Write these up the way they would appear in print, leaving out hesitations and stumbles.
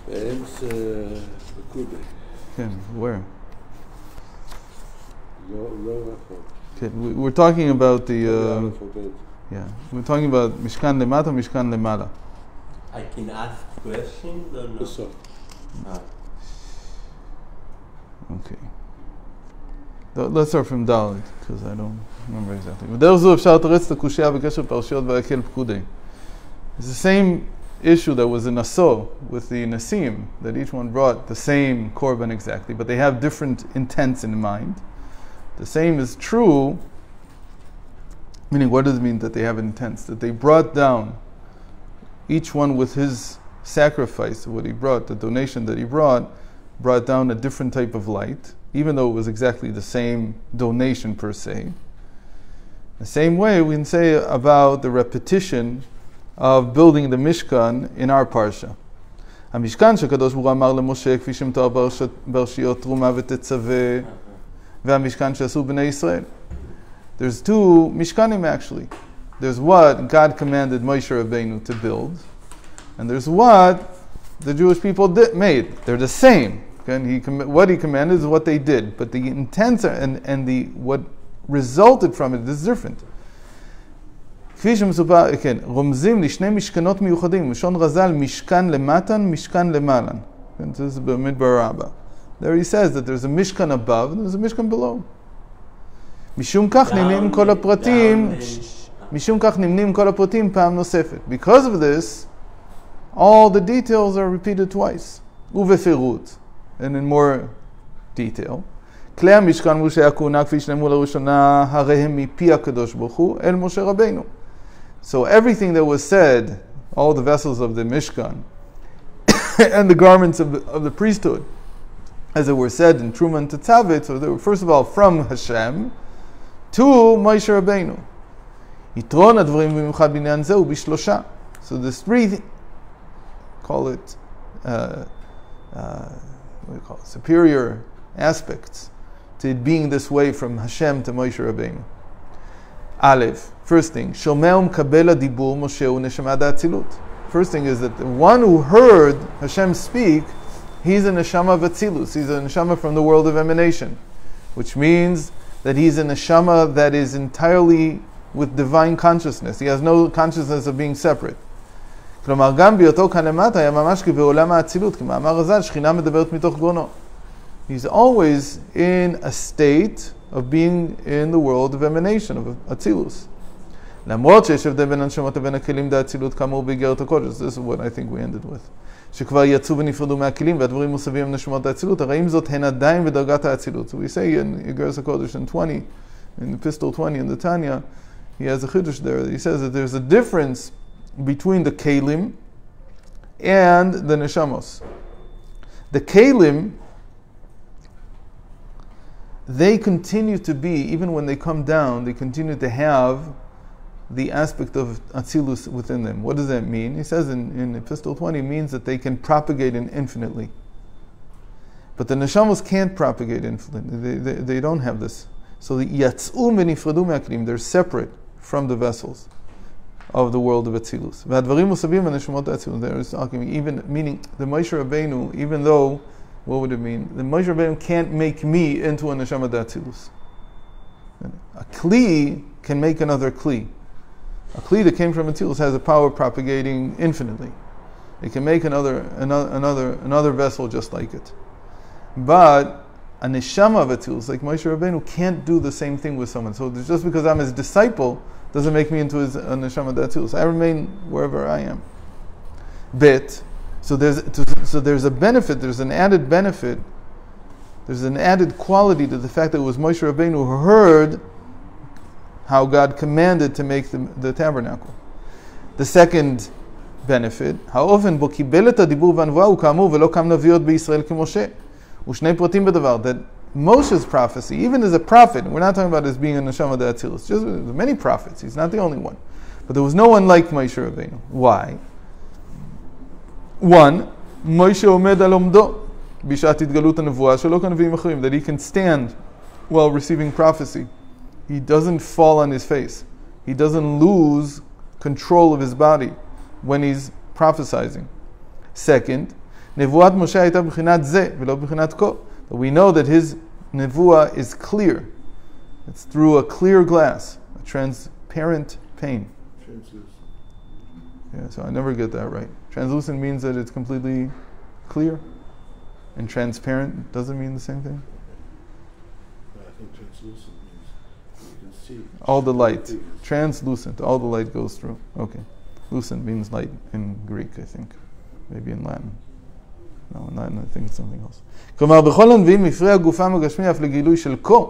באמצע פקודי. כן, where? לא נכון. Okay, we're talking about the... Yeah. we're talking about Mishkan Lemata, Mishkan Lemala. I can ask questions or no? בסוף. Okay. Let's start from Dalit, because I don't remember exactly. בדרך זו אפשר לתרץ את הקושיה בקשר פרשיות ויקל פקודי. It's the same issue that was in Naso with the Nasim, that each one brought the same korban exactly, but they have different intents in mind. The same is true, meaning what does it mean that they have intents? That they brought down, each one with his sacrifice, what he brought, the donation that he brought down a different type of light, even though it was exactly the same donation per se. The same way we can say about the repetition of building the Mishkan in our parsha. המשכן שקדוש ברוך הוא אמר למשה כפי שמתואר ברשיות תרומה ותצווה והמשכן שעשו בני ישראל. There's two Mishkanim actually. There's what God commanded Moshe Rabbeinu to build, and there's what the Jewish people made. They're the same. Okay? What he commanded is what they did, but the intents and the what resulted from it is different. כפי שמסופר, כן, רומזים לשני משכנות מיוחדים, לשון רז"ל, משכן למטן, משכן למעלן. This is במדבר רבה. There he says that there's a mishkan above and there's a mishkan below. משום כך נמנים כל הפרטים, משום כך נמנים כל הפרטים פעם נוספת. Because of this, all the details are repeated twice. ובפירוט, and in more detail. כלי המשכן מושי הכהונה כפי שנאמרו לראשונה, הרי הם מפי הקדוש ברוך הוא אל משה רבינו. So everything that was said, all the vessels of the Mishkan, and the garments of the priesthood, as it were said in Truma and Tetzaveh, so they were first of all from Hashem to Moshe Rabbeinu. יתרון הדברים במיוחד בעניין זה הוא בשלושה. So there's three, call it, what do you call it, superior aspects to it being this way from Hashem to Moshe Rabbeinu. Aleph, first thing, שומע ומקבל הדיבור משה הוא נשמה דאצילות. First thing is that the one who heard Hashem speak, he's a neshama of Atzilus. He's a neshama from the world of emanation, which means that he's a neshama that is entirely with divine consciousness. He has no consciousness of being separate. כלומר, גם בהיותו כאן למטה היה ממש כבעולם האצילות, כמאמר רז"ל, שכינה מדברת מתוך גרונו. He's always in a state of being in the world of emanation, of Atzilus. למרות שיש הבדל בין הנשמות לבין הכלים דאצילות כאמור באיגרת הקודש. This is what I think we ended with. שכבר יצאו ונפרדו מהכלים והדברים מוסבים הם נשמות האצילות, הרי עם זאת הן עדיין בדרגת האצילות. So we say in איגרת הקודש in 20, in Epistle 20 in the Tanya, he has a chidush there. He says that there's a difference between the kelim and the neshamos. The kelim, they continue to be, even when they come down, they continue to have the aspect of Atzilus within them. What does that mean? He says in Epistle 20, it means that they can propagate infinitely. But the Neshamos can't propagate infinitely. They don't have this. So the Yatz'u v'nifradu me'aklim, they're separate from the vessels of the world of Atzilus. V'advarim musabim v'neshmot Atzilus. There is talking, even meaning the Moshe Rabbeinu, even though, what would it mean? The Moshe Rabbeinu can't make me into a neshama d'Atzilus. A kli can make another kli. A kli that came from Atzilus has a power of propagating infinitely. It can make another vessel just like it. But a neshama of Atzilus, like Moshe Rabbeinu, can't do the same thing with someone. So just because I'm his disciple doesn't make me into a neshama d'Atzilus. I remain wherever I am. Bet. So there's a benefit, there's an added benefit, there's an added quality to the fact that it was Moshe Rabbeinu who heard how God commanded to make the tabernacle. The second benefit, האופן בו קיבל את הדיבור והנבואה הוא כאמור ולא קם נביאות בישראל כמשה. ושני פרטים בדבר, that Moshe's prophecy, even as a prophet, we're not talking about as being a neshama d'Atzilus, just many prophets, he's not the only one. But there was no one like Moshe Rabbeinu. Why? One, Moshe omed al omdo bishat התגלות הנבואה שלא כנביאים אחרים, that he can stand while receiving prophecy. He doesn't fall on his face. He doesn't lose control of his body when he's prophesying. Second, נבואת משה הייתה בבחינת זה, ולא בבחינת כה. But we know that his nevuah is clear. It's through a clear glass, a transparent pane. Translucent. Yeah, so I never get that right. Translucent means that it's completely clear, and transparent doesn't mean the same thing. I think translucent means you can see. All the light. Translucent, all the light goes through. Okay. Lucent means light in Greek, I think. Maybe in Latin. No, in Latin I think it's something else. כלומר, בכל הנביאים הפריע גופם הגשמי אף לגילוי של כה,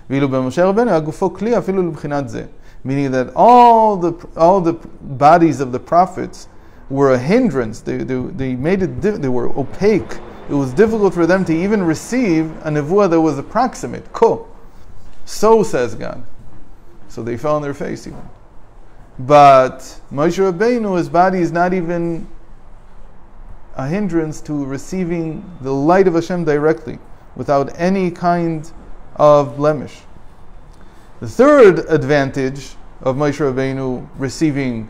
ואילו במשה רבנו היה גופו כלי אפילו לבחינת זה. Meaning that all the bodies of the prophets were a hindrance. They made it. They were opaque. It was difficult for them to even receive a nevuah that was approximate. Ko. So says God. So they fell on their face even. But Moshe Rabbeinu, his body is not even a hindrance to receiving the light of Hashem directly, without any kind of blemish. The third advantage of Moshe Rabbeinu receiving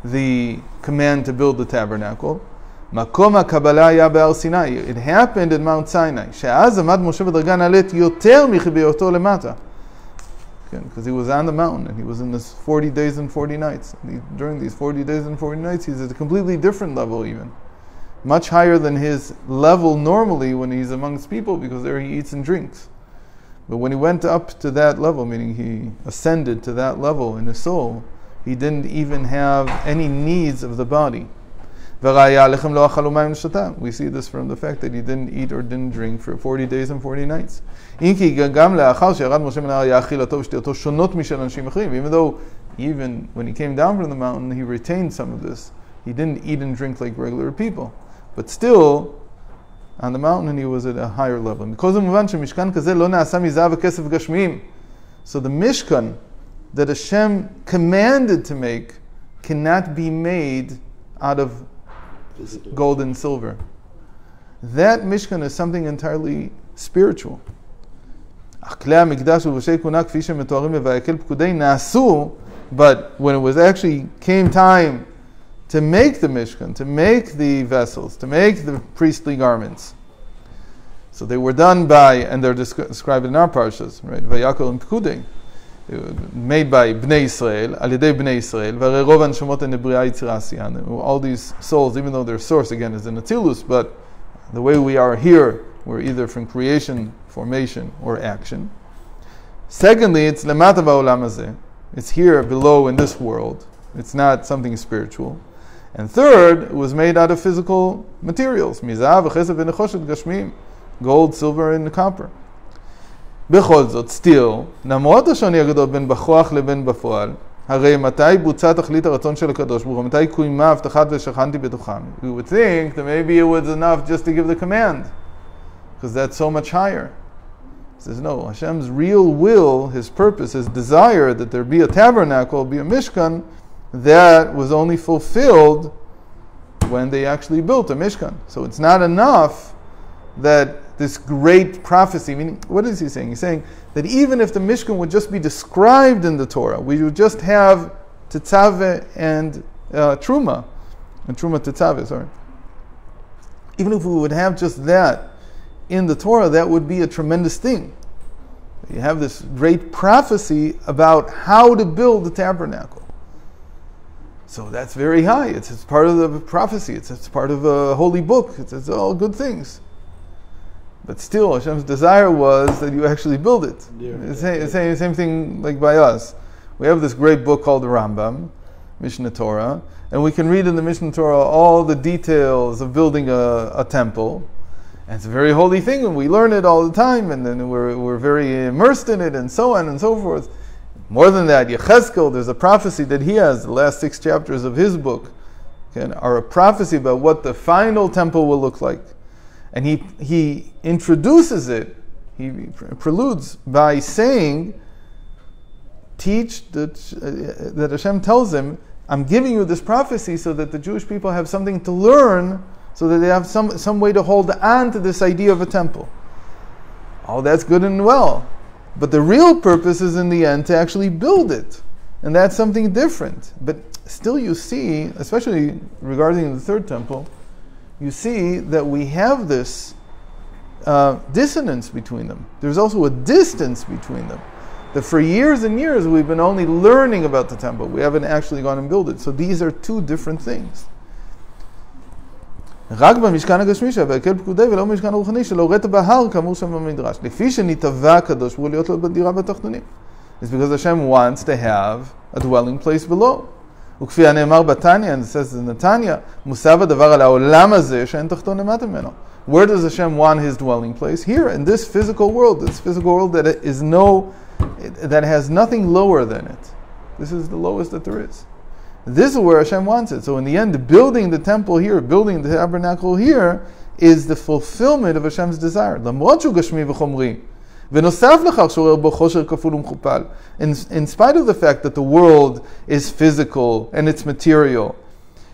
the command to build the tabernacle, Makom HaKabbalah היה בהר סיני. It happened at Mount Sinai. שאז עמד משה בדרגה נעלית יותר מחביאותו למטה. Because he was on the mountain and he was in this 40 days and 40 nights. During these 40 days and 40 nights, he's at a completely different level even. Much higher than his level normally when he's amongst people, because there he eats and drinks. But when he went up to that level, meaning he ascended to that level in his soul, he didn't even have any needs of the body. We see this from the fact that he didn't eat or didn't drink for 40 days and 40 nights. Even though even when he came down from the mountain, he retained some of this. He didn't eat and drink like regular people. But still, on the mountain he was at a higher level. So the Mishkan that Hashem commanded to make cannot be made out of gold and silver. That Mishkan is something entirely spiritual. But when it was actually came time to make the Mishkan, to make the vessels, to make the priestly garments, so they were done by, and they're described in our parshas, right? Vayakol and Pekudei, made by Bnei Israel, al yedei Bnei Israel, v'arei rov haneshomot hanebriah yitzira asiyan. All these souls, even though their source again is in Atzilus, but the way we are here, we're either from creation, formation, or action. Secondly, it's lemata ba'olam hazeh. It's here below in this world. It's not something spiritual. And third, it was made out of physical materials, mizav, v'chesed, v'nechoshet, gashmim, gold, silver, and copper. בכל זאת, still, למרות השוני הגדול בין בכוח לבין בפועל, הרי מתי בוצע תכלית הרצון של הקדוש ברוך הוא, מתי קוימה הבטחת ושכנתי בתוכם. We would think that maybe it was enough just to give the command, because that's so much higher. He says, no, Hashem's real will, His purpose, His desire that there be a tabernacle, be a Mishkan, that was only fulfilled when they actually built a Mishkan. So it's not enough that this great prophecy, meaning, what is he saying? He's saying that even if the Mishkan would just be described in the Torah, we would just have Tetzaveh and Truma, and Truma Tetzaveh, sorry. Even if we would have just that in the Torah, that would be a tremendous thing. You have this great prophecy about how to build the tabernacle. So that's very high. It's part of the prophecy. It's part of a holy book. It's all good things. But still, Hashem's desire was that you actually build it. The same thing like by us. We have this great book called the Rambam, Mishnah Torah, and we can read in the Mishnah Torah all the details of building a temple. And it's a very holy thing, and we learn it all the time, and then we're very immersed in it, and so on and so forth. More than that, Yechezkel, there's a prophecy that he has, the last 6 chapters of his book, are a prophecy about what the final temple will look like. And he introduces it, he preludes by saying, that Hashem tells him, I'm giving you this prophecy so that the Jewish people have something to learn, so that they have some way to hold on to this idea of a temple. All that's good and well. But the real purpose is in the end to actually build it. And that's something different. But still you see, especially regarding the third temple, you see that we have this dissonance between them. There's also a distance between them. That for years and years we've been only learning about the temple. We haven't actually gone and built it. So these are two different things. רק במשכן הגשמי שהבהקל פקודי ולא במשכן הרוחני שלא הורית בהר כאמור שם במדרש. לפי שנתבע הקדוש ברוך הוא להיות לו בדירה בתחתונים. It's because Hashem wants to have a dwelling place below. וכפי הנאמר בתניא, and it says in the Tanya, מוסב הדבר על העולם הזה שאין תחתון למטה ממנו. Where does Hashem want his dwelling place? Here, in this physical world that has nothing lower than it. This is the lowest that there is. This is where Hashem wants it. So in the end, building the temple here, building the tabernacle here, is the fulfillment of Hashem's desire. למרות שהוא גשמי וחומרי, ונוסף לכך שעורר בו חושר כפול ומכופל. In spite of the fact that the world is physical and it's material,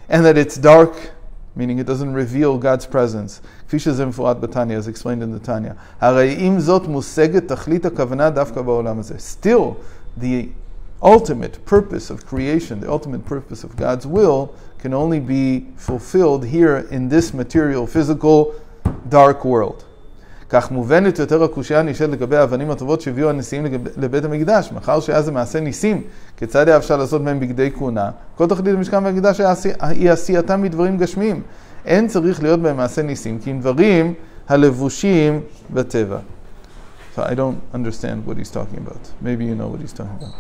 and that it's dark, meaning it doesn't reveal God's presence. כפי שזה מפורט בתניא, as explained in the Tanya. הרי אם זאת מושגת תכלית הכוונה דווקא בעולם הזה. Still, the ultimate purpose of creation, the ultimate purpose of God's will, can only be fulfilled here in this material, physical, dark world. כך מובנת יותר הקושיה הנשאלת לגבי האבנים הטובות שהביאו הנשיאים לבית המקדש, מאחר שהיה זה מעשה ניסים, כיצד היה אפשר לעשות מהם בגדי כהונה? כל תכלית המשכן והמקדש היא עשייתם מדברים גשמיים. אין צריך להיות בהם מעשה ניסים, כי הם דברים הלבושים בטבע. So I don't understand what he's talking about. Maybe you know what he's talking about.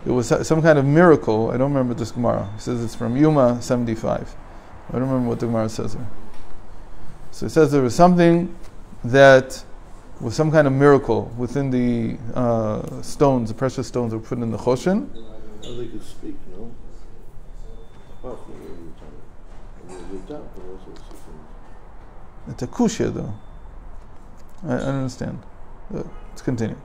It was some kind of miracle. I don't remember this Gemara. He says it's from Yuma 75. I don't remember what the Gemara says there. So it says there was something that was some kind of miracle within the stones, the precious stones that were put in the Choshen. How they could speak, no? Apart from the time. It's a kushya though. I don't understand. Let's continue.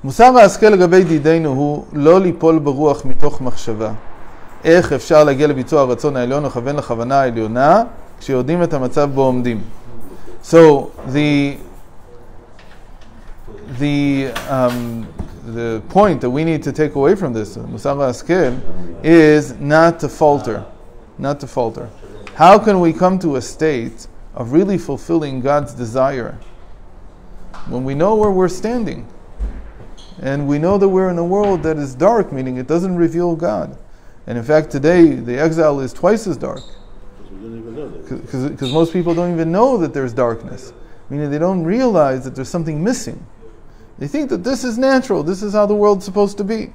מוסר ההשכל לגבי דידינו הוא לא ליפול ברוח מתוך מחשבה. איך אפשר להגיע לביצוע הרצון העליון לכוון לכוונה העליונה כשיודעים את המצב בו עומדים. So the point that we need to take away from this, Musar HaAskel, is not to falter. Not to falter. How can we come to a state of really fulfilling God's desire when we know where we're standing? And we know that we're in a world that is dark, meaning it doesn't reveal God. And in fact, today, the exile is twice as dark. Because most people don't even know that there's darkness. Meaning they don't realize that there's something missing. They think that this is natural, this is how the world's supposed to be.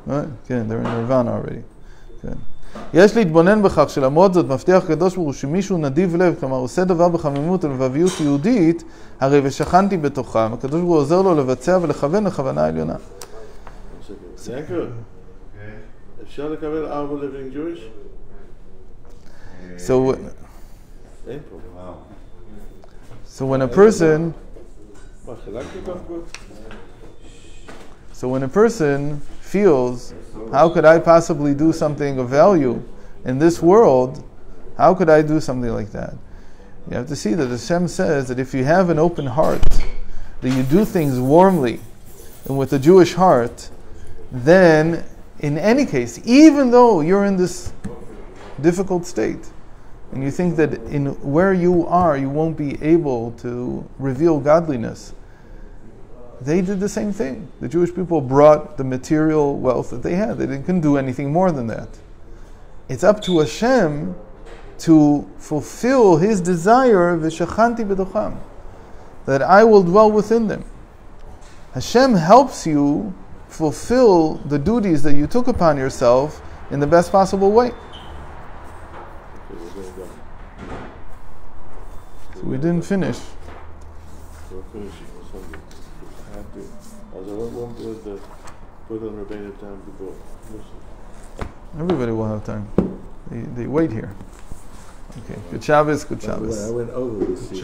Right? Okay, they're in Nirvana already. Okay. יש להתבונן בכך שלמרות זאת מבטיח הקדוש ברוך הוא שמישהו נדיב לב, כלומר עושה דבר בחמימות ולבביות יהודית, הרי ושכנתי בתוכם, הקדוש ברוך הוא עוזר לו לבצע ולכוון לכוונה העליונה. אפשר לקבל 4 living Jewish? So when a person feels, how could I possibly do something of value in this world? How could I do something like that? You have to see that Hashem says that if you have an open heart, that you do things warmly and with a Jewish heart, then in any case, even though you're in this difficult state, and you think that in where you are, you won't be able to reveal godliness, they did the same thing. The Jewish people brought the material wealth that they had. They couldn't do anything more than that. It's up to Hashem to fulfill His desire, v'shachanti b'tocham, that I will dwell within them. Hashem helps you fulfill the duties that you took upon yourself in the best possible way. So we didn't finish. We're finishing on Sunday. I have to. As I won't put on Rebbeinu time to go. Everybody will have time. They wait here. Okay. Good Shabbos. Good Shabbos. I went over this.